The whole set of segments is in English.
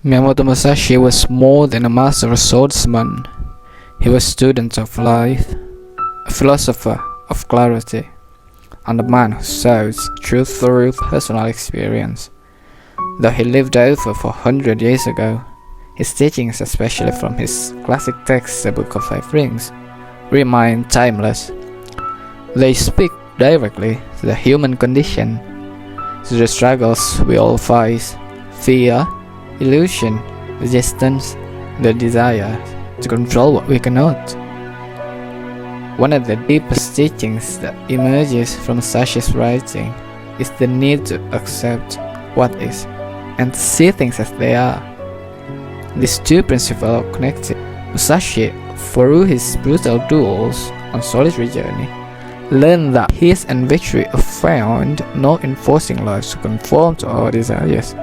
Miyamoto Musashi was more than a master swordsman. He was a student of life, a philosopher of clarity, and a man who sought truth through personal experience. Though he lived over 400 years ago, his teachings, especially from his classic text, the Book of Five Rings, remain timeless. They speak directly to the human condition, to the struggles we all face: fear, illusion, resistance, the desire to control what we cannot. One of the deepest teachings that emerges from Musashi's writing is the need to accept what is and to see things as they are. These two principles are connected. Musashi, through his brutal duels on solitary journey, learned that peace and victory are found not in forcing lives to conform to our desires,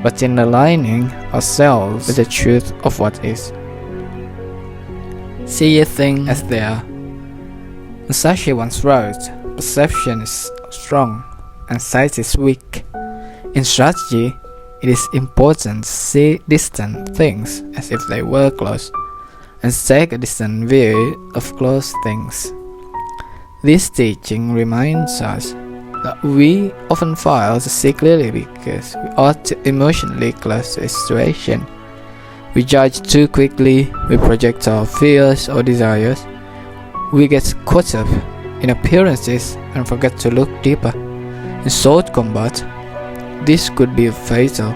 but in aligning ourselves with the truth of what is. See things as they are. Musashi once wrote, "Perception is strong and sight is weak. In strategy, it is important to see distant things as if they were close, and take a distant view of close things." This teaching reminds us that we often fail to see clearly because we are too emotionally close to a situation. We judge too quickly, we project our fears or desires, we get caught up in appearances and forget to look deeper. In sword combat, this could be fatal.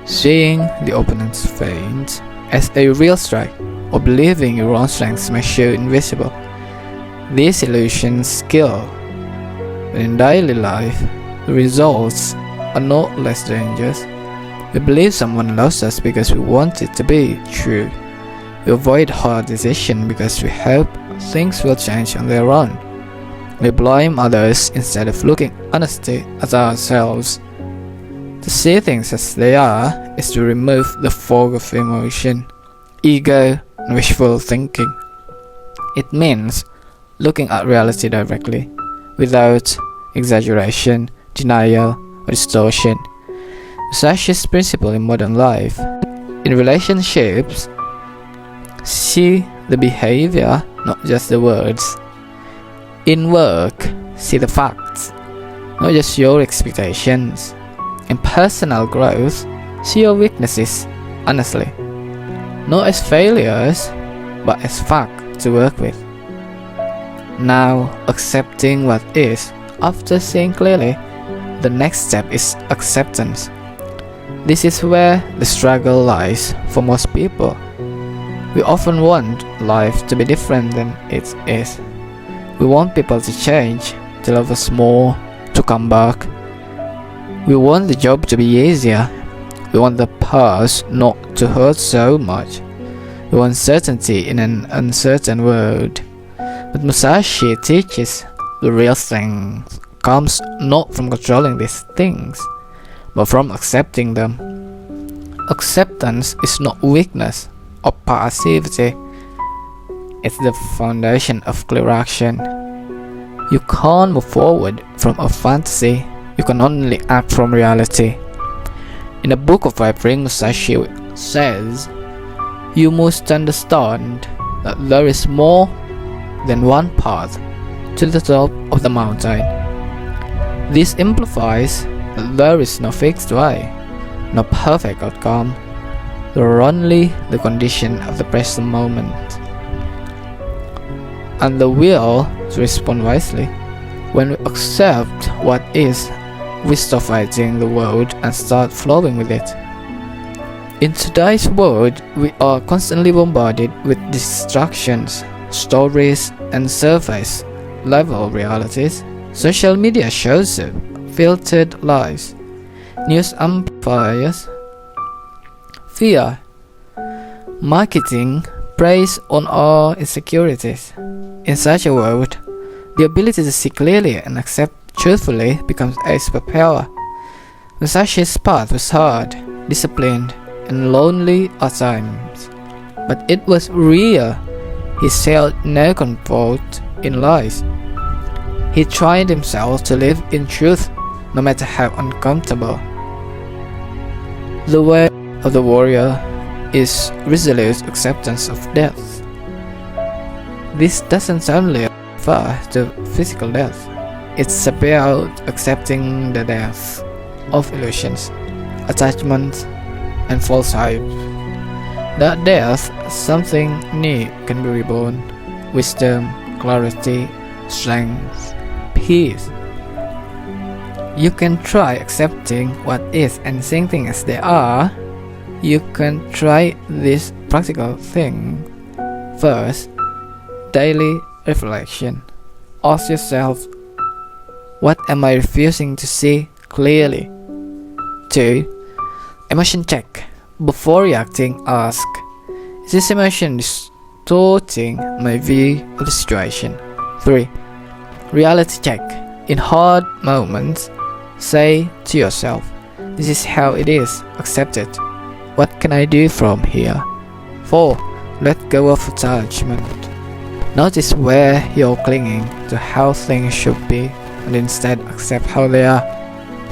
Seeing the opponent's feint as a real strike or believing your own strength may show invisible. These illusions kill. But in daily life, the results are not less dangerous. We believe someone loves us because we want it to be true. We avoid hard decisions because we hope things will change on their own. We blame others instead of looking honestly at ourselves. To see things as they are is to remove the fog of emotion, ego, and wishful thinking. It means looking at reality directly, without exaggeration, denial, or distortion. Musashi's principle in modern life: in relationships, see the behavior, not just the words. In work, see the facts, not just your expectations. In personal growth, see your weaknesses honestly, not as failures, but as facts to work with. Now, accepting what is, after seeing clearly, the next step is acceptance. This is where the struggle lies for most people. We often want life to be different than it is. We want people to change, to love us more, to come back. We want the job to be easier. We want the past not to hurt so much. We want certainty in an uncertain world. But Musashi teaches the real strength comes not from controlling these things, but from accepting them. Acceptance is not weakness or passivity. It's the foundation of clear action. You can't move forward from a fantasy. You can only act from reality. In the Book of Five Rings, Musashi says, "You must understand that there is more than one path to the top of the mountain." This implies that there is no fixed way, no perfect outcome. There are only the condition of the present moment, and the will to respond wisely. When we accept what is, we stop fighting the world and start flowing with it. In today's world, we are constantly bombarded with distractions, stories, and surface level realities. Social media shows up filtered lies, news amplifiers, fear, marketing preys on our insecurities. In such a world, the ability to see clearly and accept truthfully becomes a superpower. Musashi's path was hard, disciplined, and lonely at times, but it was real. He saw no comfort in lies. He trained himself to live in truth, no matter how uncomfortable. The way of the warrior is resolute acceptance of death. This doesn't only refer to physical death. It's about accepting the death of illusions, attachments, and false hope. That death, something new can be reborn. Wisdom, clarity, strength, peace. You can try accepting what is and seeing things as they are. You can try this practical thing. First, daily reflection. Ask yourself, what am I refusing to see clearly? 2. Emotion check. Before reacting, ask, is this emotion distorting my view of the situation? 3. Reality check. In hard moments, say to yourself, this is how it is, accept it. What can I do from here? 4. Let go of attachment. Notice where you're clinging to how things should be and instead accept how they are.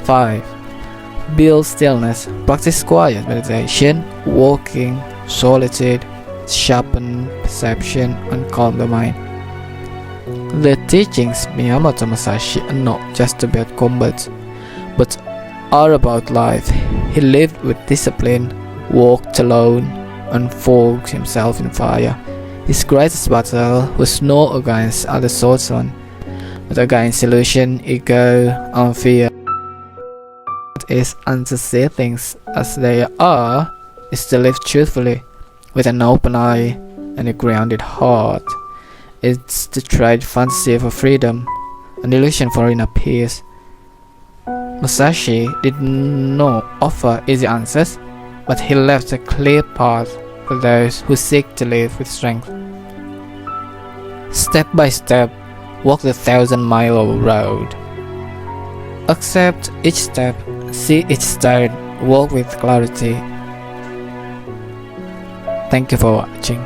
5. Build stillness. Practice quiet meditation, walking, solitude, sharpen perception and calm the mind. The teachings Miyamoto Musashi are not just about combat, but are about life. He lived with discipline, walked alone, and forged himself in fire. His greatest battle was not against other swordsmen, but against illusion, ego, and fear. It is to see things as they are, is to live truthfully, with an open eye and a grounded heart. It's to trade fantasy for freedom, an illusion for inner peace. Musashi did not offer easy answers, but he left a clear path for those who seek to live with strength. Step by step, walk the 1,000-mile road. Accept each step, see each step, walk with clarity. Thank you for watching.